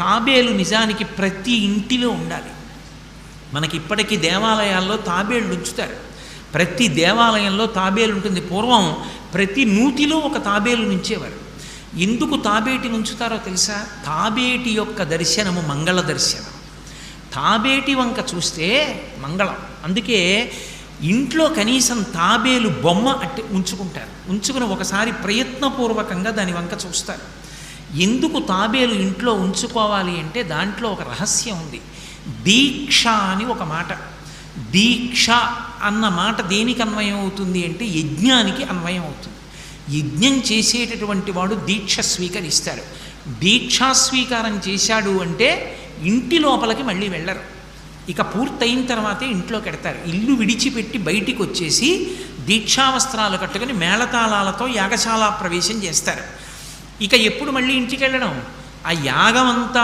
తాబేలు నిజానికి ప్రతి ఇంటిలో ఉండాలి. మనకి ఇప్పటికీ దేవాలయాల్లో తాబేళ్ళు ఉంచుతారు. ప్రతి దేవాలయంలో తాబేలు ఉంటుంది. పూర్వం ప్రతి నూతిలో ఒక తాబేలు నుంచేవారు. ఎందుకు తాబేటిని ఉంచుతారో తెలుసా? తాబేటి యొక్క దర్శనము మంగళ దర్శనం. తాబేటి వంక చూస్తే మంగళం. అందుకే ఇంట్లో కనీసం తాబేలు బొమ్మ ఉంచుకుంటారు. ఉంచుకుని ఒకసారి ప్రయత్నపూర్వకంగా దాని వంక చూస్తారు. ఎందుకు తాబేలు ఇంట్లో ఉంచుకోవాలి అంటే దాంట్లో ఒక రహస్యం ఉంది. దీక్ష అని ఒక మాట. దీక్ష అన్న మాట దేనికి అన్వయం అవుతుంది అంటే యజ్ఞానికి అన్వయం అవుతుంది. యజ్ఞం చేసేటటువంటి వాడు దీక్ష స్వీకరిస్తాడు. దీక్షా స్వీకారం చేశాడు అంటే ఇంటి లోపలికి మళ్ళీ వెళ్ళరు. ఇక పూర్తయిన తర్వాతే ఇంట్లో కెడతారు. ఇల్లు విడిచిపెట్టి బయటికి వచ్చేసి దీక్షావస్త్రాలు కట్టుకుని మేళతాళాలతో యాగశాల ప్రవేశం చేస్తారు. ఇక ఎప్పుడు మళ్ళీ ఇంటికి వెళ్ళడం? ఆ యాగం అంతా